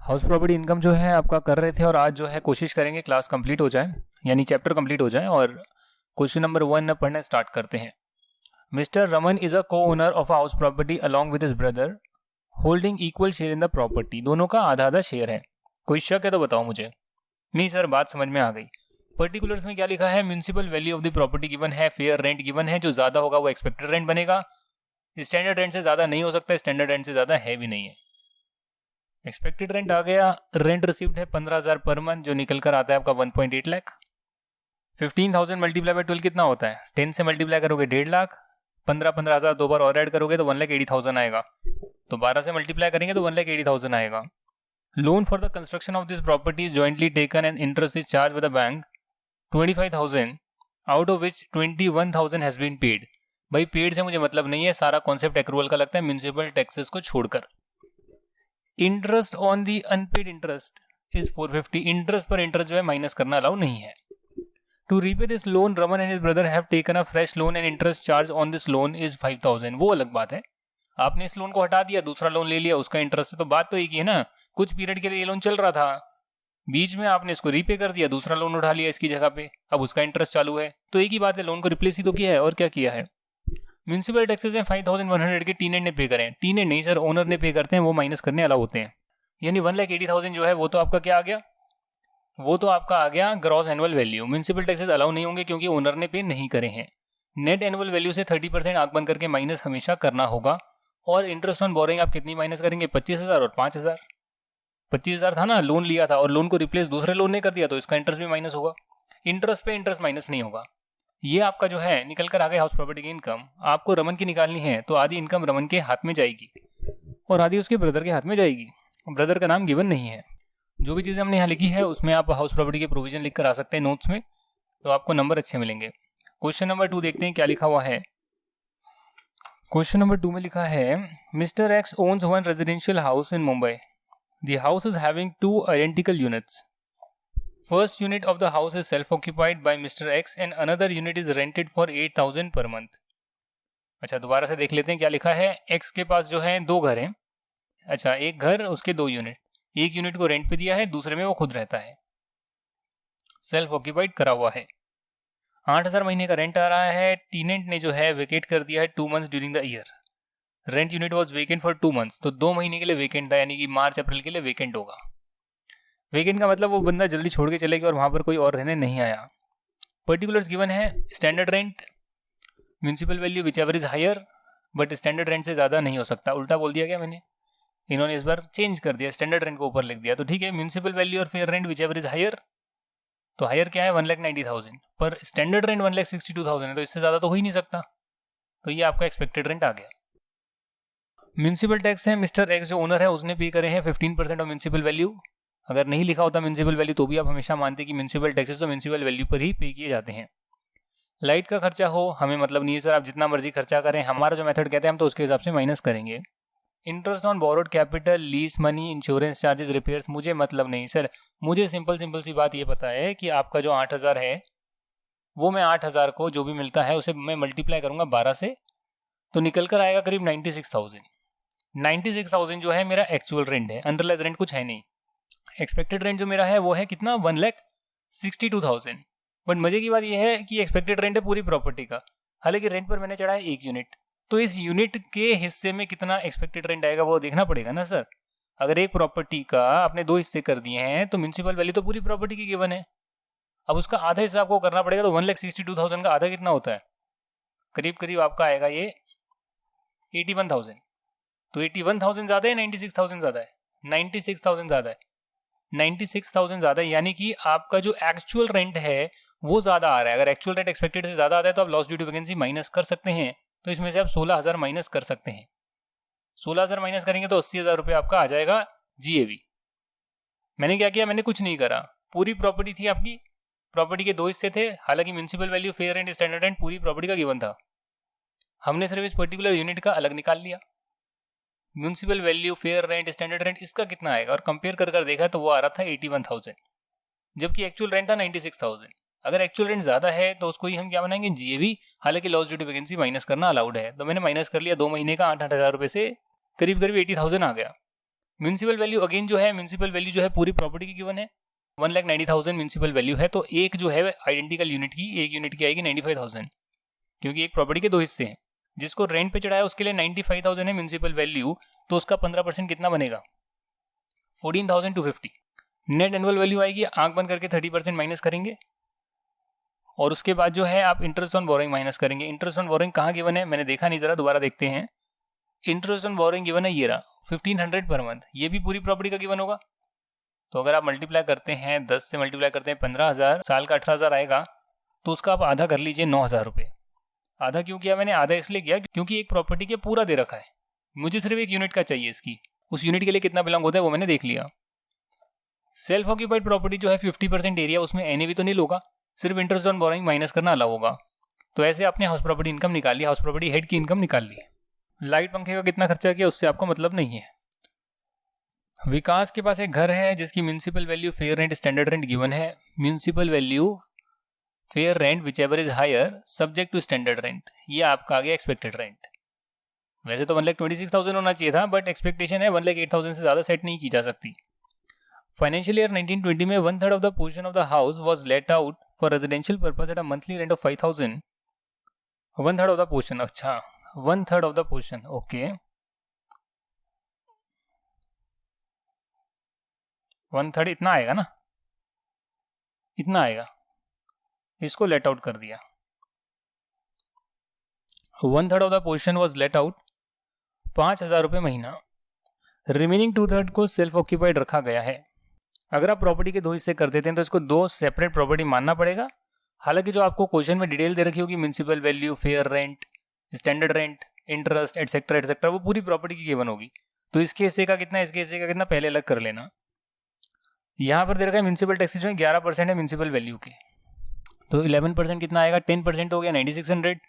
House property income जो है आपका कर रहे थे और आज जो है कोशिश करेंगे क्लास कंप्लीट हो जाए यानी चैप्टर कंप्लीट हो जाए और क्वेश्चन नंबर 1 पढ़ना स्टार्ट करते हैं। मिस्टर रमन इज अ को owner of a house property along with his brother holding equal share in the property. दोनों का आधा आधा शेयर है। कोई शक है तो बताओ मुझे। नहीं सर, बात समझ में आ गई। पर्टिकुलर्स में क्या लिखा है? Municipal value of the property given है, फेयर रेंट गिवन है, जो ज्यादा होगा वो एक्सपेक्टेड रेंट बनेगा। स्टैंडर्ड रेंट से ज्यादा नहीं हो सकता, स्टैंडर्ड रेंट से ज्यादा है भी नहीं है। एक्सपेक्टेड रेंट आ गया, रेंट रिसीव्ड है 15,000 पर मंथ, जो निकल कर आता है आपका 1.8 लाख। 15,000 मल्टीप्लाई बाय 12 कितना होता है? 10 से मल्टीप्लाई करोगे 1.5 लाख, 15,000 दो बार और ऐड करोगे तो 1,80,000 आएगा। तो 12 से मल्टीप्लाई करेंगे तो 1,80,000 आएगा। Loan for the construction of this property is jointly taken and interest is charge with the bank 25,000 out of which 21,000 has been paid. भाई पेड से मुझे मतलब नहीं है, सारा कॉन्सेप्ट एक्रूवल का लगता है म्यूनिसिपल टैक्सेस को छोड़कर। Interest on the unpaid interest is 450। Interest पर इंटरेस्ट जो है माइनस करना अलाउ नहीं है। To repay this loan Raman and his brother have taken a fresh loan and interest charge on this loan is 5,000। वो अलग बात है, आपने इस लोन को हटा दिया, दूसरा लोन ले लिया, उसका इंटरेस्ट है, तो बात तो एक ही है ना। कुछ पीरियड के लिए ये लोन चल रहा था, बीच में आपने इसको रीपे कर दिया, दूसरा लोन उठा लिया इसकी जगह पे, अब उसका इंटरेस्ट चालू है, तो एक ही बात है, लोन को रिप्लेस ही तो किया है और क्या किया है। म्यूनिसिपल टैक्सेस हैं 5,100 के टीनेट ने पे करें। टीनेट नहीं सर, ओनर ने पे करते हैं, वो माइनस करने अलाउ होते हैं। यानी 1,80,000 जो है वो तो आपका क्या आ गया? वो तो आपका आ गया gross annual value. Municipal taxes allow नहीं होंगे क्योंकि ओनर ने पे नहीं करे हैं। नेट एनुअल वैल्यू से 30% आंख बंद करके माइनस हमेशा करना होगा। और इंटरेस्ट ऑन बोरिंग आप कितनी माइनस करेंगे? 25,000 और 5,000। 25,000 था ना, लोन लिया था और लोन को रिप्लेस दूसरे लोन ने कर दिया, तो इसका इंटरेस्ट भी माइनस होगा। इंटरेस्ट पे इंटरेस्ट माइनस नहीं होगा। ये आपका जो है निकल कर आ गया हाउस प्रॉपर्टी की इनकम। आपको रमन की निकालनी है तो आधी इनकम रमन के हाथ में जाएगी और आधी उसके ब्रदर के हाथ में जाएगी। ब्रदर का नाम गिवन नहीं है। जो भी चीज़ें हमने यहाँ लिखी है उसमें आप हाउस प्रॉपर्टी के प्रोविजन लिख कर आ सकते हैं नोट्स में, तो आपको नंबर अच्छे मिलेंगे। क्वेश्चन नंबर 2 देखते हैं क्या लिखा हुआ है। क्वेश्चन नंबर 2 में लिखा है mister X owns one residential house in Mumbai. The house is having 2 identical units. First unit of the house is self-occupied by Mr. X and another unit is rented for 8,000 per month. अच्छा, दोबारा से देख लेते हैं क्या लिखा है। X के पास जो है 2 घर हैं। अच्छा, एक घर उसके 2 यूनिट, एक यूनिट को रेंट पे दिया है, दूसरे में वो खुद रहता है, सेल्फ ऑक्यूपाइड करा हुआ है। 8,000 महीने का रेंट आ रहा है। टीनेंट ने जो है वेकेट कर दिया है 2 months during the year. Rent unit was vacant for 2 months, तो 2 महीने के लिए वेकेंट था, यानी कि मार्च अप्रैल के लिए वेकेंट होगा। वेकेंट का मतलब वो बंदा जल्दी छोड़ के चले गया और वहां पर कोई और रहने नहीं आया। पर्टिकुलर्स गिवन है, standard rent, municipal value whichever is higher, but standard rent से ज़्यादा नहीं हो सकता। उल्टा बोल दिया क्या मैंने? इन्होंने इस बार चेंज कर दिया, स्टैंडर्ड रेंट को ऊपर लिख दिया। तो ठीक है, म्यूनिसिपल वैल्यू और fair rent whichever is higher, तो हायर क्या है 1,90,000, पर स्टैंडर्ड रेंट 1,62,000 है, तो इससे ज़्यादा तो हो ही नहीं सकता। तो ये आपका एक्सपेक्टेड रेंट आ गया। म्यूनिसिपल टैक्स है, मिस्टर एक्स जो ओनर है उसने पे करे हैं 15% ऑफ म्यूनिसिपल वैल्यू। अगर नहीं लिखा होता म्यूनिसिपल वैल्यू तो भी आप हमेशा मानते कि म्यूनिसिपल टैक्सेस तो म्यूनिसिपल वैल्यू पर ही पे किए जाते हैं। लाइट का खर्चा हो हमें मतलब नहीं है सर, आप जितना मर्जी खर्चा करें, हमारा जो मेथड कहते हैं हम तो उसके हिसाब से माइनस करेंगे। Interest on borrowed capital, lease money, insurance charges, repairs, मुझे मतलब नहीं सर। मुझे सिंपल सी बात ये पता है कि आपका जो 8,000 है वो मैं 8,000 को जो भी मिलता है उसे मैं मल्टीप्लाई करूंगा 12 से, तो निकल कर आएगा करीब 96,000। 96,000 जो है मेरा एक्चुअल रेंट है, अंडरलाइज रेंट कुछ है नहीं। एक्सपेक्टेड रेंट जो मेरा है वो है कितना? 1,62,000। बट मजे की बात यह है कि एक्सपेक्टेड रेंट है पूरी प्रॉपर्टी का, हालांकि रेंट पर मैंने चढ़ा है 1 यूनिट, तो इस यूनिट के हिस्से में कितना एक्सपेक्टेड रेंट आएगा वो देखना पड़ेगा ना सर। अगर एक प्रॉपर्टी का आपने 2 हिस्से कर दिए हैं तो म्यूनिसिपल वैल्यू तो पूरी प्रॉपर्टी की गिवन है, अब उसका आधा हिस्सा आपको करना पड़ेगा। तो 1,62,000 का आधा कितना होता है? करीब करीब आपका आएगा ये 81,000। तो 81,000 ज़्यादा है 96,000 ज़्यादा है? 96,000 ज़्यादा है। 96,000 ज़्यादा है, यानी कि आपका जो एक्चुअल रेंट है वो ज़्यादा आ रहा है। अगर एक्चुअल रेंट एक्सपेक्टेड से ज़्यादा आता है तो आप loss due to vacancy minus कर सकते हैं, तो इसमें से आप 16,000 माइनस कर सकते हैं। 16,000 माइनस करेंगे तो 80,000 रुपये आपका आ जाएगा GAV। मैंने क्या किया? मैंने कुछ नहीं करा, पूरी प्रॉपर्टी थी आपकी, प्रॉपर्टी के 2 हिस्से थे, हालांकि municipal value, fair rent, standard rent पूरी प्रॉपर्टी का गिवन था, हमने सिर्फ इस पर्टिकुलर यूनिट का अलग निकाल लिया। Municipal value, fair rent, standard rent, इसका कितना आएगा और कंपेयर कर देखा तो वो आ रहा था 81,000, जबकि एक्चुअल रेंट था 96,000। अगर एक्चुअल रेंट ज्यादा है तो उसको ही हम क्या बनाएंगे? GAV। हालांकि loss due to vacancy minus करना अलाउड है, तो मैंने माइनस कर लिया 2 महीने का 8,000 रुपये से, करीब करीब 80,000 आ गया। म्यूनसिपल वैल्यू अगेन जो है, म्यूनसिपल वैल्यू जो है पूरी प्रॉपर्टी की गिवन है, 1,90,000 म्यूनसिपल वैल्यू है, तो एक जो है आइडेंटिकल यूनिट की, एक यूनिट की आएगी 95,000, क्योंकि एक प्रॉपर्टी के दो हिस्से हैं। जिसको रेंट पे चढ़ाया उसके लिए 95,000 है म्यूनसिपल वैल्यू, तो उसका 15% कितना बनेगा, 14,250। नेट एनुअल वैल्यू आएगी, आंख बंद करके 30% माइनस करेंगे, और उसके बाद जो है आप इंटरेस्ट ऑन बोरोइंग माइनस करेंगे। इंटरेस्ट ऑन बोरोइंग कहाँ गिवन है, मैंने देखा नहीं, जरा दोबारा देखते हैं। इंटरेस्ट ऑन बोरोइंग गिवन है, ये रहा 1500 पर मंथ, ये भी पूरी प्रॉपर्टी का गिवन होगा। तो अगर आप मल्टीप्लाई करते हैं 10 से मल्टीप्लाई करते हैं 15,000, साल का 18,000 आएगा, तो उसका आप आधा कर लीजिए 9,000 रुपये। आधा क्यों किया मैंने, आधा इसलिए किया क्योंकि एक प्रॉपर्टी के पूरा दे रखा है, मुझे सिर्फ एक यूनिट का चाहिए इसकी, उस यूनिट के लिए कितना बिलोंग होता है वो मैंने देख लिया। सेल्फ ऑक्यूपाइड प्रॉपर्टी जो है 50% एरिया, उसमें एनएवी तो नहीं होगा, सिर्फ इंटरेस्ट ऑन बोरोइंग माइनस करना अलाउ होगा। तो ऐसे आपने हाउस प्रॉपर्टी इनकम निकाल ली, हाउस प्रॉपर्टी हेड की इनकम निकाल ली। लाइट पंखे का कितना खर्चा किया उससे आपको मतलब नहीं है। विकास के पास एक घर है जिसकी municipal value, fair rent, standard rent given है। Municipal value, fair rent whichever is higher subject to standard rent, ये आपका आ गया एक्सपेक्टेड रेंट। वैसे तो 1,26,000 होना चाहिए था, बट एक्सपेक्टेशन है 1,08,000 से ज्यादा सेट नहीं की जा सकती। फाइनेंशियल ईयर 1920 में 1/3 of the portion of the house was late out for residential purpose at a monthly rent of 5,000। 1/3 of the portion, अच्छा 1/3 ऑफ द पोर्शन, ओके, 1/3 इतना आएगा ना, इतना आएगा, इसको लेट आउट कर दिया। 1/3 of the portion was let out, 5,000 रुपये महीना। रिमेनिंग 2/3 को सेल्फ ऑक्यूपाइड रखा गया है। अगर आप प्रॉपर्टी के दो हिस्से कर देते हैं तो इसको दो सेपरेट प्रॉपर्टी मानना पड़ेगा। हालांकि जो आपको क्वेश्चन में डिटेल दे रखी होगी, municipal value, fair rent, standard rent, interest etcetera etcetera, वो पूरी प्रॉपर्टी की गिवन होगी। तो इसके हिस्से का कितना, इसके हिस्से का कितना, पहले अलग कर लेना। यहाँ पर दे रखा है म्यूनसिपल टैक्सेस जो है 11% है म्यूनसिपल वैल्यू के, तो 11% कितना आएगा, 10% हो गया 9,600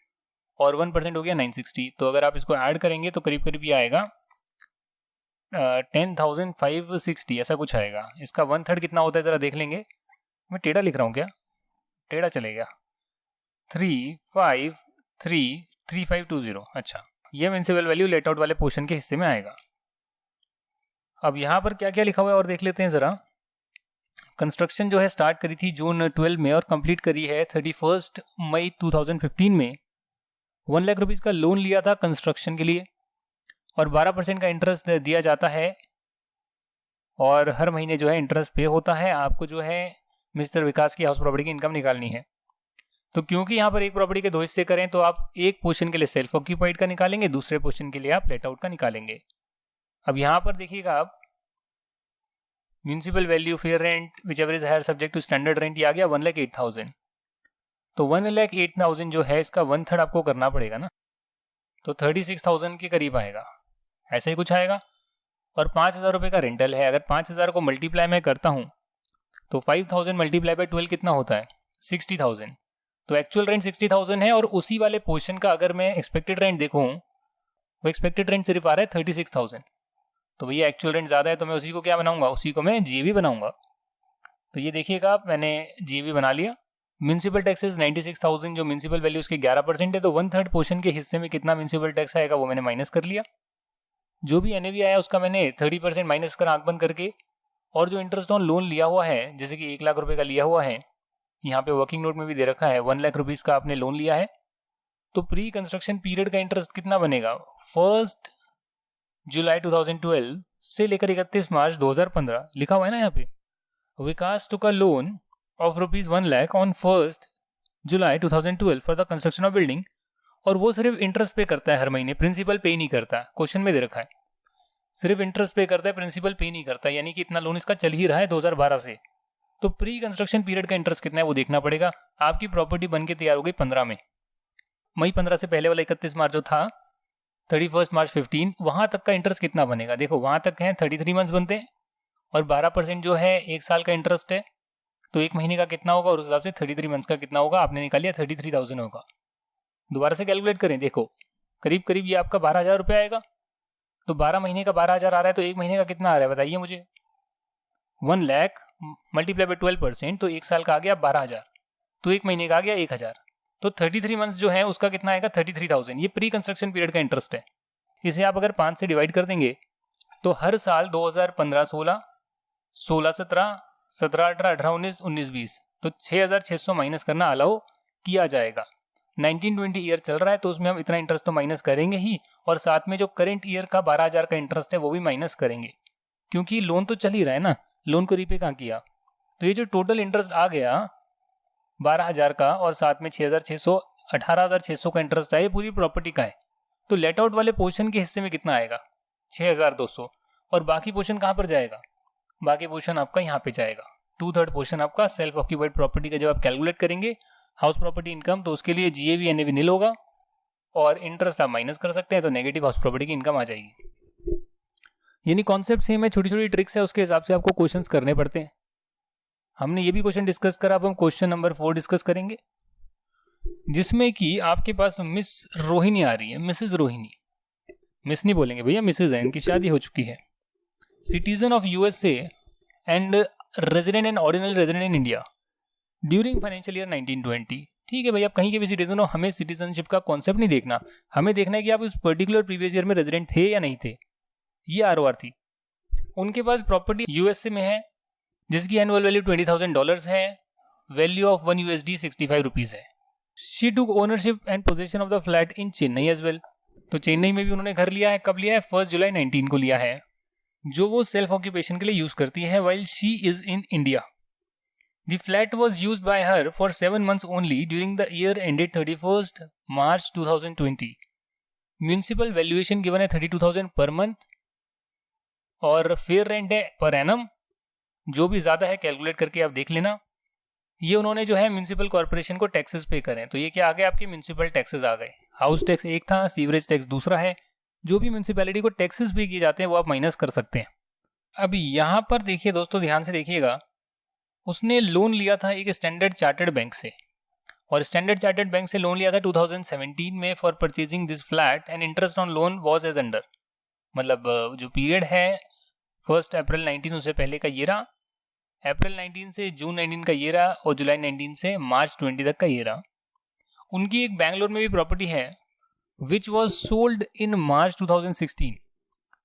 और 1% हो गया 960। तो अगर आप इसको ऐड करेंगे तो करीब करीब ये आएगा 10,560 ऐसा कुछ आएगा। इसका 1/3 कितना होता है जरा देख लेंगे, मैं टेढ़ा लिख रहा हूँ क्या, टेढ़ा चलेगा, 3533520। अच्छा, ये म्यूनसिपल वैल्यू लेट आउट वाले पोर्शन के हिस्से में आएगा। अब यहाँ पर क्या क्या लिखा हुआ है और देख लेते हैं जरा। कंस्ट्रक्शन जो है स्टार्ट करी थी जून 12 में और कंप्लीट करी है 31 मई 2015 में। 1 लाख रुपीज़ का लोन लिया था कंस्ट्रक्शन के लिए और 12% का इंटरेस्ट दिया जाता है और हर महीने जो है इंटरेस्ट पे होता है। आपको जो है मिस्टर विकास की हाउस प्रॉपर्टी की इनकम निकालनी है। तो क्योंकि यहाँ पर एक प्रॉपर्टी के दो हिस्से करें तो आप एक पोर्शन के लिए सेल्फ ऑक्यूपाइड का निकालेंगे, दूसरे पोर्शन के लिए आप लेट आउट का निकालेंगे। अब यहाँ पर देखिएगा आप, municipal value, fair rent whichever is higher subject to standard rent, ये आ गया 1,08,000। तो 1,08,000 जो है इसका 1/3 आपको करना पड़ेगा ना, तो 36,000 के करीब आएगा, ऐसे ही कुछ आएगा। और 5,000 रुपये का रेंटल है। अगर 5,000 को मल्टीप्लाई मैं करता हूँ तो 5,000 मल्टीप्लाई बाय 12 कितना होता है, 60,000। तो एक्चुअल रेंट 60,000 है और उसी वाले पोर्शन का अगर मैं एक्सपेक्टेड रेंट देखूँ, वो एक्सपेक्टेड रेंट सिर्फ आ रहा है 36,000। तो भैया एक्चुअल रेंट ज़्यादा है तो मैं उसी को क्या बनाऊंगा, उसी को मैं जीएवी बनाऊंगा। तो ये देखिएगा आप, मैंने जीएवी बना लिया। म्यूनसिपल टैक्सेस 96,000 जो म्यूनसिपल वैल्यू उसके 11% है, तो 1/3 पोर्शन के हिस्से में कितना म्यूनसिपल टैक्स आएगा वो मैंने माइनस कर लिया। जो भी एनएवी आया उसका मैंने 30% माइनस कर आंख बंद करके, और जो इंटरेस्ट ऑन लोन लिया हुआ है जैसे कि 1 लाख रुपए का लिया हुआ है, यहाँ पे वर्किंग नोट में भी दे रखा है 1 लाख रुपीज़ का आपने लोन लिया है, तो प्री कंस्ट्रक्शन पीरियड का इंटरेस्ट कितना बनेगा, 1 जुलाई 2012 से लेकर 31 मार्च 2015 लिखा हुआ है ना यहाँ पे। Vikas took a loan of ₹1 lakh on 1 July 2012 for the construction of building, और वो सिर्फ इंटरेस्ट पे करता है हर महीने, प्रिंसिपल पे नहीं करता। क्वेश्चन में दे रखा है सिर्फ इंटरेस्ट पे करता है, प्रिंसिपल पे नहीं करता, यानी कि इतना लोन इसका चल ही रहा है 2012 से। तो प्री कंस्ट्रक्शन पीरियड का इंटरेस्ट कितना है वो देखना पड़ेगा। आपकी प्रॉपर्टी बन के तैयार हो गई 15 में, मई 15 से पहले वाला 31 मार्च जो था 31 मार्च 15, वहां तक का इंटरेस्ट कितना बनेगा। देखो वहां तक है 33 मंथ्स बनते हैं और 12% जो है 1 साल का इंटरेस्ट है, तो 1 महीने का कितना होगा और उस हिसाब से 33 मंथ्स का कितना होगा, आपने निकाल लिया 33,000 होगा। दोबारा से कैलकुलेट करें, देखो करीब करीब ये आपका 12,000 रुपये आएगा। तो 12 महीने का 12,000 आ रहा है, तो 1 महीने का कितना आ रहा है बताइए मुझे। 1 लाख मल्टीप्लाई बाय 12%, तो 1 साल का आ गया 12,000, तो 1 महीने का आ गया 1,000। तो 33 मंथ्स जो है उसका कितना आएगा 33,000। ये प्री कंस्ट्रक्शन पीरियड का इंटरेस्ट है। इसे आप अगर 5 से डिवाइड कर देंगे तो हर साल 2015-16, 16-17, 17-18, 18-19, 19-20 तो 6,600 माइनस करना अलाउ किया जाएगा। 19-20 ईयर चल रहा है तो उसमें हम इतना इंटरेस्ट तो माइनस करेंगे ही, और साथ में जो करंट ईयर का 12,000 का इंटरेस्ट है वो भी माइनस करेंगे, क्योंकि लोन तो चल ही रहा है ना, लोन को रीपे कहाँ किया। तो ये जो टोटल इंटरेस्ट आ गया 12,000 का और साथ में 6,600, 18,600 का इंटरेस्ट है, ये पूरी प्रॉपर्टी का है। तो लेट आउट वाले पोर्शन के हिस्से में कितना आएगा? 6,200। और बाकी पोर्शन कहाँ पर जाएगा? बाकी पोर्शन आपका यहाँ पे जाएगा। 2/3 पोर्शन आपका सेल्फ ऑक्यूपाइड प्रॉपर्टी का जब आप कैलकुलेट करेंगे हाउस प्रॉपर्टी इनकम, तो उसके लिए जीएवी एनएवी नील होगा और इंटरेस्ट आप माइनस कर सकते हैं, तो नेगेटिव हाउस प्रॉपर्टी की इनकम आ जाएगी। यानी कॉन्सेप्ट सेम है, छोटी छोटी ट्रिक्स है, उसके हिसाब से आपको क्वेश्चंस करने पड़ते हैं। हमने ये भी क्वेश्चन डिस्कस करा, अब हम क्वेश्चन नंबर 4 डिस्कस करेंगे, जिसमें कि आपके पास मिस रोहिणी आ रही है। मिसेस रोहिणी, मिस नहीं बोलेंगे भैया, मिसेस है, इनकी शादी हो चुकी है। Citizen of USA and resident and ordinary resident in India during financial year 1920। ठीक है भाई, आप कहीं के भी सिटीजन हो, हमें सिटीजनशिप का कॉन्सेप्ट नहीं देखना, हमें देखना है कि आप उस पर्टिकुलर प्रीवियस ईयर में रेजिडेंट थे या नहीं थे। ये आरओआर थी। उनके पास प्रॉपर्टी यूएसए में है जिसकी एनुअल वैल्यू $20,000 है, वैल्यू ऑफ 1 USD 65 रुपीज है। She took ownership and possession of the flat in Chennai as well. तो चेन्नई में भी उन्होंने घर लिया है। कब लिया है? 1 जुलाई 19 को लिया है, जो वो सेल्फ ऑक्यूपेशन के लिए यूज करती है while she is in India. The flat was use by her for 7 months only during the year ended 31 March 2020। Municipal valuation given है 32,000 पर मंथ और फेयर रेंट है पर एनम, जो भी ज्यादा है कैलकुलेट करके आप देख लेना। ये उन्होंने जो है म्यूनिसिपल कॉर्पोरेशन को टैक्सेस पे करें, तो ये क्या आ गए आपके म्यूनिसिपल टैक्सेस आ गए। हाउस टैक्स एक था, सीवरेज टैक्स दूसरा है। जो भी म्यूनिसिपैलिटी को टैक्सेस पे किए जाते हैं वो आप माइनस कर सकते हैं। अब यहां पर देखिए दोस्तों, ध्यान से देखिएगा, उसने लोन लिया था एक स्टैंडर्ड चार्टर्ड बैंक से, और स्टैंडर्ड चार्टर्ड बैंक से लोन लिया था 2017 में for purchasing this flat and interest on loan was as under. मतलब जो पीरियड है 1 अप्रैल 19 उससे पहले का ये रहा, अप्रैल 19 से जून 19 का ये रहा, और जुलाई 19 से मार्च 20 तक का ये रहा। उनकी एक बैंगलोर में भी प्रॉपर्टी है विच वॉज सोल्ड इन मार्च 2016।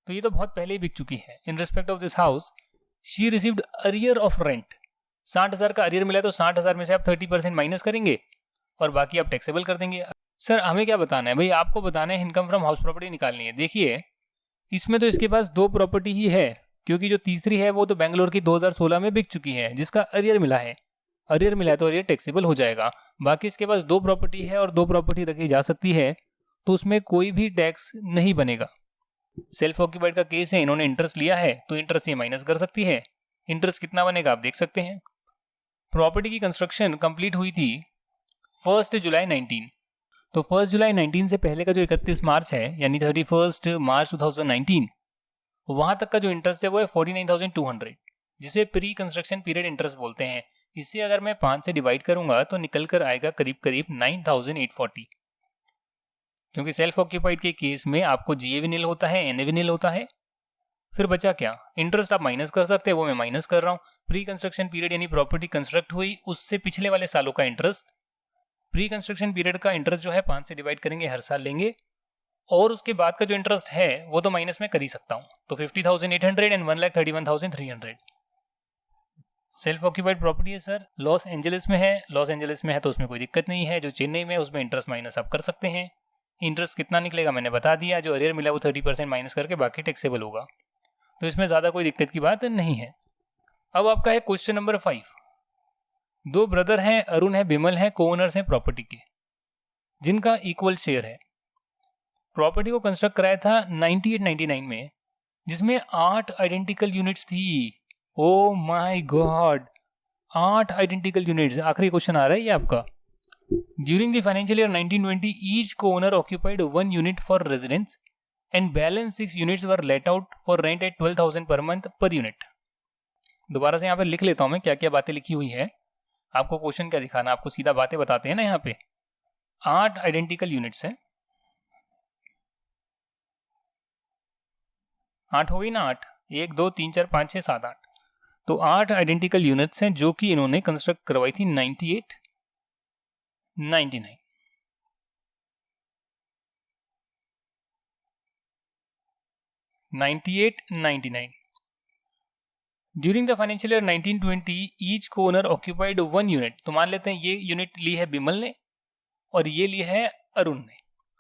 तो ये तो बहुत पहले ही बिक चुकी है। In respect of this house she received arrear of rent. 60,000 का अरियर मिला, तो 60,000 में से आप 30% माइनस करेंगे और बाकी आप टैक्सेबल कर देंगे। सर हमें क्या बताना है भाई? आपको बताना है इनकम फ्रॉम हाउस प्रॉपर्टी निकालनी है। देखिए इसमें तो इसके पास 2 प्रॉपर्टी ही है, क्योंकि जो तीसरी है वो तो बेंगलोर की 2016 में बिक चुकी है, जिसका अरियर मिला है। अरियर मिला है तो अरियर टैक्सेबल हो जाएगा। बाकी इसके पास 2 प्रॉपर्टी है और 2 प्रॉपर्टी रखी जा सकती है, तो उसमें कोई भी टैक्स नहीं बनेगा। सेल्फ ऑक्यूपाइड का केस है, इन्होंने इंटरेस्ट लिया है तो इंटरेस्ट ये माइनस कर सकती है। इंटरेस्ट कितना बनेगा आप देख सकते हैं। प्रॉपर्टी की कंस्ट्रक्शन कंप्लीट हुई थी 1 जुलाई 19। तो 1 जुलाई 19 से पहले का जो 31 मार्च है यानी 31 मार्च 2019, वहां तक का जो इंटरेस्ट है वो है 49,200, जिसे प्री कंस्ट्रक्शन पीरियड इंटरेस्ट बोलते हैं। इसे अगर मैं 5 से डिवाइड करूंगा तो निकल कर आएगा करीब करीब 9,840। क्योंकि सेल्फ ऑक्यूपाइड के केस में आपको जीए भी नील होता है, एनए भी नील होता है। फिर बचा क्या? इंटरेस्ट आप माइनस कर सकते हैं, वो मैं माइनस कर रहा हूं। प्री कंस्ट्रक्शन पीरियड यानी प्रॉपर्टी कंस्ट्रक्ट हुई उससे पिछले वाले सालों का इंटरेस्ट, प्री कंस्ट्रक्शन पीरियड का इंटरेस्ट जो है 5 से डिवाइड करेंगे, हर साल लेंगे, और उसके बाद का जो इंटरेस्ट है वो तो माइनस में कर ही सकता हूं। तो 50,800 एंड 1,31,300 सेल्फ ऑक्यूपाइड प्रॉपर्टी है सर, लॉस एंजलिस में है। लॉस एंजलिस में है तो उसमें कोई दिक्कत नहीं है। जो चेन्नई में है उसमें इंटरेस्ट माइनस आप कर सकते हैं। इंटरेस्ट कितना निकलेगा मैंने बता दिया, जो अरियर मिला वो 30% माइनस करके बाकी टैक्सेबल होगा, तो इसमें ज्यादा कोई दिक्कत की बात नहीं है। अब आपका है क्वेश्चन नंबर 5। 2 ब्रदर हैं, अरुण है, बिमल है, को ओनर्स हैं प्रॉपर्टी के, जिनका इक्वल शेयर है। प्रॉपर्टी को कंस्ट्रक्ट कराया था 98-99 में, जिसमें 8 आइडेंटिकल यूनिट्स थी। Oh my God, 8 identical units. आखिरी क्वेश्चन आ रहा है ये आपका। During the financial year 1920 each को ओनर ऑक्यूपाइड 1 यूनिट for residence and balance 6 units were let out for rent at 12,000 per month per unit. दोबारा से यहाँ पे लिख लेता हूं मैं क्या क्या बातें लिखी हुई है। आपको क्वेश्चन क्या दिखाना, आपको सीधा बातें बताते हैं ना। यहाँ पे 8 आइडेंटिकल यूनिट्स हैं। 8 हो गई ना? 8, 1 2 3 4 5 6 7 8। तो 8 आइडेंटिकल यूनिट्स हैं जो कि इन्होंने कंस्ट्रक्ट करवाई थी 98, 99। 98, 99. During the financial year 1920, each co-owner occupied one unit. तो मान लेते हैं ये यूनिट ली है बिमल ने और ये ली है अरुण ने.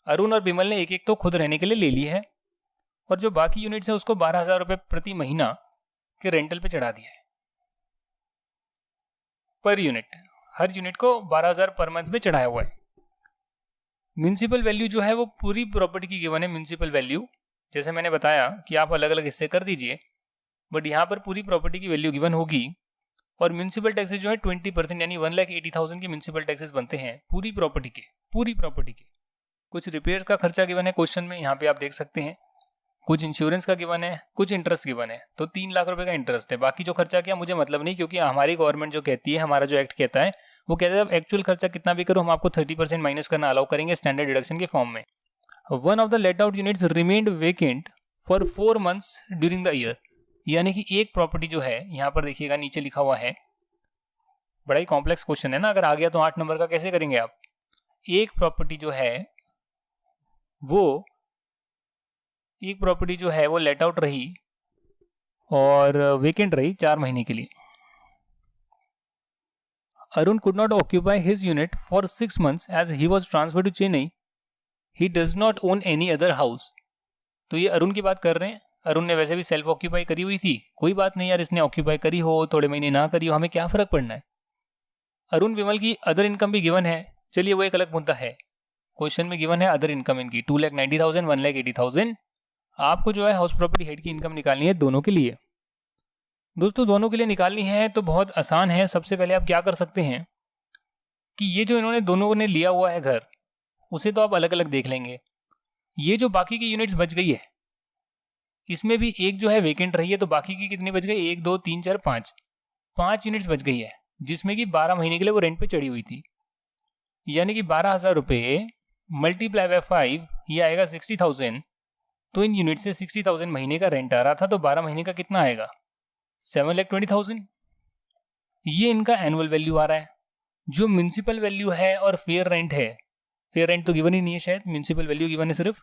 अरुण और बिमल ने एक एक तो खुद रहने के लिए ले ली है और जो बाकी यूनिट्स है उसको 12,000 रुपये प्रति महीना के रेंटल पे चढ़ा दिया है. पर यूनिट, हर यूनिट को 12,000 पर मंथ पे चढ़ाया हुआ है. म्यूनिसिपल वैल्यू जो है वो पूरी प्रॉपर्टी की गिवन है. म्यूनिसिपल वैल्यू जैसे मैंने बताया कि आप अलग अलग हिस्से कर दीजिए, बट यहाँ पर पूरी प्रॉपर्टी की वैल्यू गिवन होगी. और म्यूनिसिपल टैक्सेस जो है 20% यानी 1,80,000 के म्यूनिसिपल टैक्सेस बनते हैं पूरी प्रॉपर्टी के. कुछ रिपेयर का खर्चा गिवन है क्वेश्चन में, यहाँ पे आप देख सकते हैं. कुछ इंश्योरेंस का गिवन है, कुछ इंटरेस्ट गिवन है. तो 3 लाख रुपए का इंटरेस्ट है. बाकी जो खर्चा किया मुझे मतलब नहीं, क्योंकि हमारी गवर्नमेंट जो कहती है, हमारा जो एक्ट कहता है वो कहता है एक्चुअल खर्चा कितना भी करो हम आपको 30% माइनस करना अलाउ करेंगे स्टैंडर्ड डिडक्शन के फॉर्म में. One of the let out units remained vacant for 4 months during the year. यानी कि एक प्रॉपर्टी जो है, यहाँ पर देखिएगा नीचे लिखा हुआ है, बड़ा ही कॉम्प्लेक्स क्वेश्चन है ना, अगर आ गया तो 8 नंबर का कैसे करेंगे आप. एक प्रॉपर्टी जो है वो लेट आउट रही और वेकेंट रही 4 महीने के लिए. Arun could not occupy his unit for 6 months as he was transfer to Chennai. He does not own any other house. तो ये अरुण की बात कर रहे हैं. अरुण ने वैसे भी सेल्फ ऑक्यूपाई करी हुई थी, कोई बात नहीं यार, इसने ऑक्यूपाई करी हो थोड़े महीने ना करी हो, हमें क्या फर्क पड़ना है. अरुण विमल की अदर इनकम भी गिवन है. चलिए वो एक अलग मुद्दा है. क्वेश्चन में गिवन है अदर इनकम इनकी 2,90,000, 1,80,000. आपको जो है हाउस प्रॉपर्टी हेड की इनकम निकालनी है दोनों के लिए. दोस्तों दोनों के लिए निकालनी है तो बहुत आसान है. सबसे पहले आप क्या कर सकते हैं कि ये जो इन्होंने दोनों ने लिया हुआ है घर, उसे तो आप अलग अलग देख लेंगे. ये जो बाकी की यूनिट्स बच गई है, इसमें भी एक जो है वेकेंट रही है, तो बाकी की कितनी बच गई, 1 2 3 4 5 यूनिट्स बच गई है, जिसमें कि 12 महीने के लिए वो रेंट पे चढ़ी हुई थी. यानी कि 12,000 रुपये मल्टीप्लाई बाय 5, ये आएगा 60,000. तो इन यूनिट से 60,000 महीने का रेंट आ रहा था, तो 12 महीने का कितना आएगा, 7,20,000. ये इनका एनुअल वैल्यू आ रहा है. जो म्यूनिसिपल वैल्यू है और फेयर रेंट है, फेयर रेंट तो गिवन ही नहीं है शायद, म्यूनिसिपल वैल्यू गिवन है सिर्फ.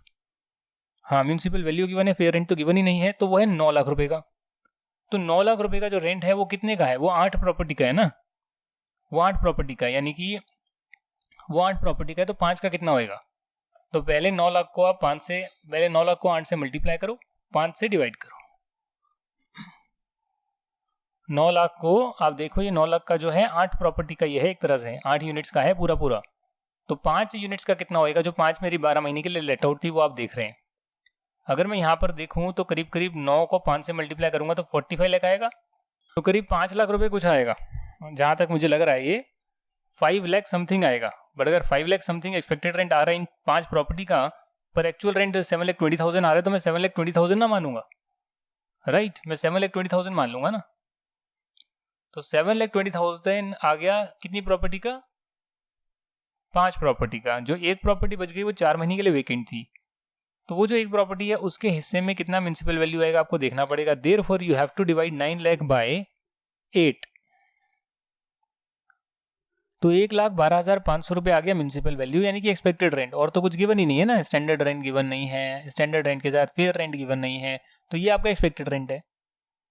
हाँ, म्यूनिसिपल वैल्यू गिवन है, फेयर रेंट तो गिवन ही नहीं है. तो वो है 9 लाख रुपए का. तो 9 लाख रुपए का जो रेंट है वो कितने का है, वो 8 प्रॉपर्टी का है ना, वो 8 प्रॉपर्टी का, यानी कि वो 8 प्रॉपर्टी का है. तो 5 का कितना होएगा, तो पहले 9 लाख को आप 8 से मल्टीप्लाई करो, 5 से डिवाइड करो. 9 लाख को आप देखो, ये 9 लाख का जो है 8 प्रॉपर्टी का ये है, एक तरह से 8 यूनिट्स का है पूरा. तो 5 यूनिट्स का कितना होएगा, जो 5 मेरी 12 महीने के लिए लेट आउट थी, वो आप देख रहे हैं. अगर मैं यहाँ पर देखूँ तो करीब 9 को 5 से मल्टीप्लाई करूंगा तो 45 लाख आएगा. तो करीब 5 लाख रुपए कुछ आएगा. जहाँ तक मुझे लग रहा है ये 5 लाख समथिंग आएगा. बट अगर 5 लाख समथिंग एक्सपेक्टेड रेंट आ रहा है इन 5 प्रॉपर्टी का, पर एक्चुअल रेंट 7,20,000 आ रहा है, तो मैं 7,20,000 ना मानूंगा, राइट. मैं 7,20,000 मान लूंगा ना. तो 7,20,000 आ गया कितनी प्रॉपर्टी का, 5 प्रॉपर्टी का. जो एक प्रॉपर्टी बच गई वो 4 महीने के लिए वेकेंट थी. तो वो जो एक प्रॉपर्टी है उसके हिस्से में कितना म्यूनिसिपल वैल्यू आएगा आपको देखना पड़ेगा. Therefore you have to divide 9 lakh by 8. तो 1,12,500 रुपए आ गया म्यूनिसिपल वैल्यू, यानी कि एक्सपेक्टेड रेंट. और तो कुछ गिवन ही नहीं है ना, स्टैंडर्ड रेंट गिवन नहीं है, स्टैंडर्ड रेंट के साथ फेयर रेंट गिवन नहीं है, तो ये आपका एक्सपेक्टेड रेंट है.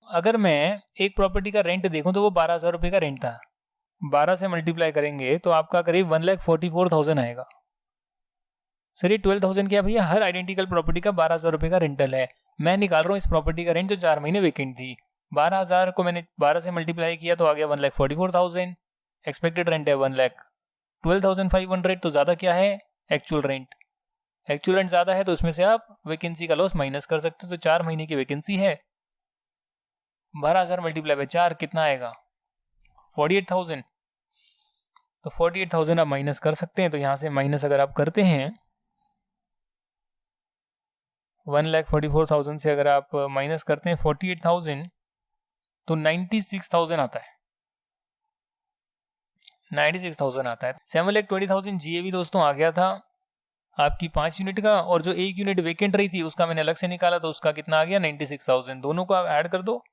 अगर मैं एक प्रॉपर्टी का रेंट देखूं तो वो 12,000 रुपए का रेंट था. 12 से मल्टीप्लाई करेंगे तो आपका करीब 1,44,000 आएगा. सर ये 12,000 क्या भैया, हर आइडेंटिकल प्रॉपर्टी का 12,000 रुपए का रेंटल है. मैं निकाल रहा हूँ इस प्रॉपर्टी का रेंट जो 4 महीने वेकेंट थी. 12,000 को मैंने 12 से मल्टीप्लाई किया तो आ गया 1,44,000. एक्सपेक्टेड रेंट है 1,12,500. तो ज्यादा क्या है, एक्चुअल रेंट. एक्चुअल रेंट ज्यादा है तो उसमें से आप वैकेंसी का लॉस माइनस कर सकते हो. तो 4 महीने की वैकेंसी है, 12,000 मल्टीप्लाई बाय 4 कितना आएगा, 48,000. तो 48,000 आप माइनस कर सकते हैं. तो यहां से माइनस अगर आप करते हैं 1,44,000 से अगर आप माइनस करते हैं 48,000 तो 96,000 आता है. 96,000 आता है. 7,20,000 GAV दोस्तों आ गया था आपकी 5 यूनिट का, और जो एक यूनिट वेकेंट रही थी उसका मैंने अलग से निकाला, तो उसका कितना आ गया 96,000. दोनों को आप ऐड कर दो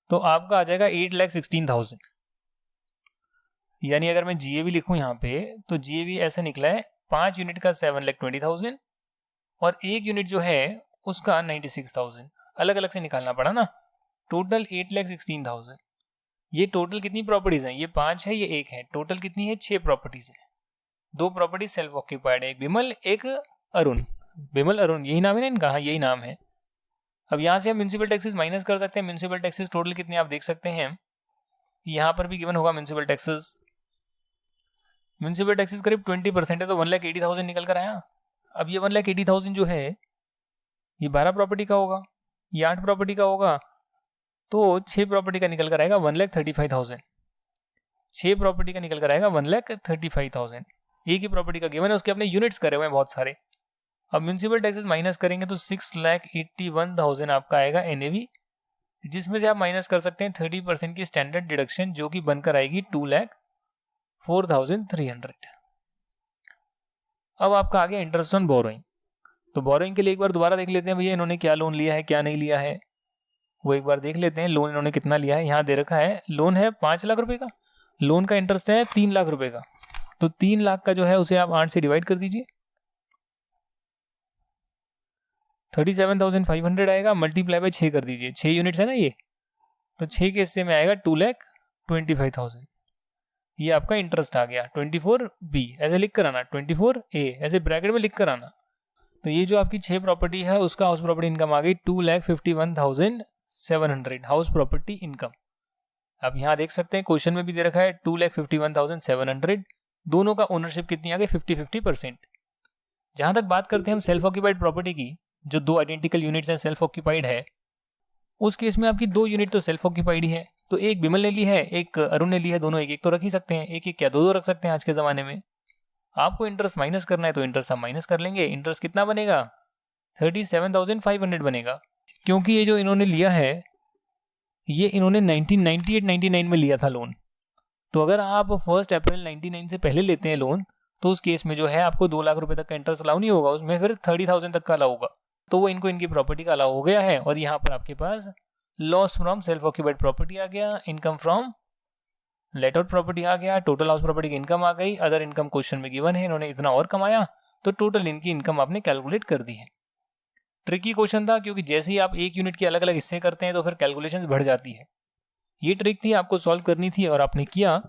तो आपका आ जाएगा 8,16,000. यानी अगर मैं GAV लिखूं यहाँ पे तो GAV ऐसा निकला है 5 यूनिट का 7,20,000 और एक यूनिट जो है उसका 96,000, अलग अलग से निकालना पड़ा ना। टोटल 8,16,000। ये टोटल कितनी प्रॉपर्टीज हैं? ये 5 है, ये 1 है, टोटल कितनी है? 6 प्रॉपर्टीज है। 2 प्रॉपर्टीज सेल्फ ऑक्यूपाइड है, एक बिमल एक अरुण। बिमल अरुण यही नाम है ना इनका? हाँ यही नाम है। अब यहाँ से हम म्यूनिसिपल टैक्सेस माइनस कर सकते हैं। म्यूनिसिपल टैक्सेस टोटल कितने आप देख सकते हैं, यहाँ पर भी गिवन होगा म्यूनिसिपल टैक्सेस। म्यूनिसिपल टैक्सेस करीब 20% है, तो 1,80,000 निकल कर आया। अब ये 1,80,000 जो है ये 12 प्रॉपर्टी का होगा, ये 8 प्रॉपर्टी का होगा, तो 6 प्रॉपर्टी का निकल कर आएगा 1,35,000। 6 प्रॉपर्टी का निकल कर आएगा 1,35,000। एक ही प्रॉपर्टी का गिवन है, उसके अपने यूनिट्स करे हुए हैं बहुत सारे। अब म्यूनिसिपल टैक्सेस माइनस करेंगे तो 6,81,000 आपका आएगा NAV, जिसमें से आप माइनस कर सकते हैं 30% की स्टैंडर्ड डिडक्शन, जो कि बनकर आएगी 2,04,300। अब आपका आ गया इंटरेस्ट ऑन बोरोइंग। तो बोरोइंग के लिए एक बार दोबारा देख लेते हैं भैया इन्होंने क्या लोन लिया है क्या नहीं लिया है, वो एक बार देख लेते हैं। लोन इन्होंने कितना लिया है, यहाँ दे रखा है लोन है 5 लाख रुपए का, लोन का इंटरेस्ट है 3 लाख रुपए का। तो 3 लाख का जो है उसे आप 8 से डिवाइड कर दीजिए, 37,500 आएगा, मल्टीप्लाई बाय 6 कर दीजिए, 6 यूनिट्स है ना ये, तो 6 के हिस्से में आएगा 2,25,000। ये आपका इंटरेस्ट आ गया। 24B ऐसे लिख कर आना, 24A ऐसे ब्रैकेट में लिख कर आना। तो ये जो आपकी 6 प्रॉपर्टी है उसका हाउस प्रॉपर्टी इनकम आ गई 2,51,700 हाउस प्रॉपर्टी इनकम। अब यहाँ देख सकते हैं क्वेश्चन में भी दे रखा है 2,51,700। दोनों का ओनरशिप कितनी आ गई? 50-50%। जहां तक बात करते हैं हम सेल्फ ऑक्यूपाइड प्रॉपर्टी की, जो 2 आइडेंटिकल यूनिट्स हैं सेल्फ ऑक्यूपाइड है, उस केस में आपकी 2 यूनिट तो सेल्फ ऑक्यूपाइड ही है। तो एक बिमल ने ली है, एक अरुण ने ली है, दोनों एक एक तो रख ही सकते हैं, एक एक क्या 2-2 रख सकते हैं आज के ज़माने में। आपको इंटरेस्ट माइनस करना है तो इंटरेस्ट हम माइनस कर लेंगे। इंटरेस्ट कितना बनेगा? 37,500 बनेगा, क्योंकि ये जो इन्होंने लिया है ये इन्होंने 1998-99 में लिया था लोन। तो अगर आप 1 अप्रैल 99 से पहले लेते हैं लोन, तो उस केस में जो है आपको 2 लाख रुपए तक का इंटरेस्ट अलाउ नहीं होगा, उसमें फिर 30,000 तक का अलाउ होगा। तो वो इनको इनकी प्रॉपर्टी का अलाउ हो गया है। और यहाँ पर आपके पास loss from self occupied property आ गया, income from let out property आ गया, टोटल हाउस प्रॉपर्टी की इनकम आ गई। अदर इनकम क्वेश्चन में गिवन है, इन्होंने इतना और कमाया, तो टोटल इनकी इनकम आपने कैलकुलेट कर दी है। ट्रिकी क्वेश्चन था, क्योंकि जैसे ही आप एक यूनिट के अलग अलग हिस्से करते हैं तो फिर कैलकुलेशंस बढ़ जाती है। ये ट्रिक थी, आपको सॉल्व करनी थी और आपने किया।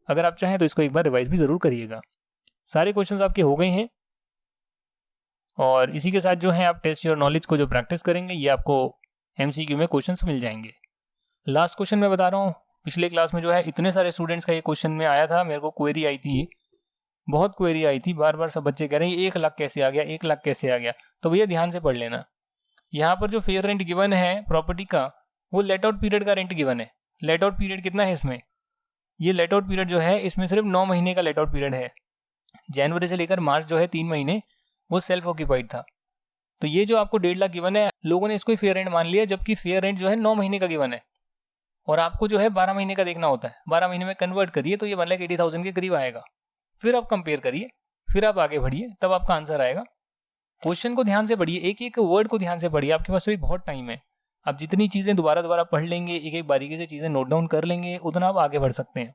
अगर आप चाहें तो इसको एक बार रिवाइज भी जरूर करिएगा। सारे क्वेश्चंस आपके हो गए हैं, और इसी के साथ जो है आप टेस्ट योर नॉलेज को जो प्रैक्टिस करेंगे ये आपको MCQ में क्वेश्चंस मिल जाएंगे। लास्ट क्वेश्चन मैं बता रहा हूँ, पिछले क्लास में जो है इतने सारे स्टूडेंट्स का ये क्वेश्चन में आया था, मेरे को क्वेरी आई थी, बहुत क्वेरी आई थी, बार बार सब बच्चे कह रहे हैं 1 लाख कैसे आ गया, 1 लाख कैसे आ गया। तो भैया ध्यान से पढ़ लेना, यहाँ पर जो फेयर रेंट गिवन है प्रॉपर्टी का, वो लेट आउट पीरियड का रेंट गिवन है। लेट आउट पीरियड कितना है इसमें? ये लेट आउट पीरियड जो है इसमें सिर्फ 9 महीने का लेट आउट पीरियड है। जनवरी से लेकर मार्च जो है 3 महीने वो सेल्फ ऑक्यूपाइड था। तो ये जो आपको 1.5 लाख गिवन है, लोगों ने इसको ही फेयर रेंट मान लिया, जबकि फेयर रेंट जो है 9 महीने का गिवन है, और आपको जो है 12 महीने का देखना होता है। 12 महीने में कन्वर्ट करिए तो ये 1,80,000 के करीब आएगा। फिर आप कंपेयर करिए, फिर आप आगे बढ़िए, तब आपका आंसर आएगा। क्वेश्चन को ध्यान से पढ़िए, एक एक वर्ड को ध्यान से पढ़िए, आपके पास अभी बहुत टाइम है। आप जितनी चीजें दोबारा पढ़ लेंगे, एक एक बारीकी से चीजें नोट डाउन कर लेंगे, उतना आप आगे बढ़ सकते हैं।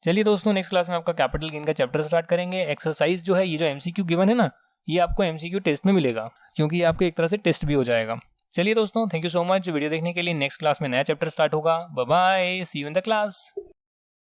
चलिए दोस्तों, नेक्स्ट क्लास में आपका कैपिटल गेन का चैप्टर स्टार्ट करेंगे। एक्सरसाइज जो है, ये जो MCQ गिवन है ना, ये आपको MCQ टेस्ट में मिलेगा, क्योंकि ये आपके एक तरह से टेस्ट भी हो जाएगा। चलिए दोस्तों, thank you so much video देखने के लिए। नेक्स्ट क्लास में नया चैप्टर स्टार्ट होगा। Bye bye, see you in the class.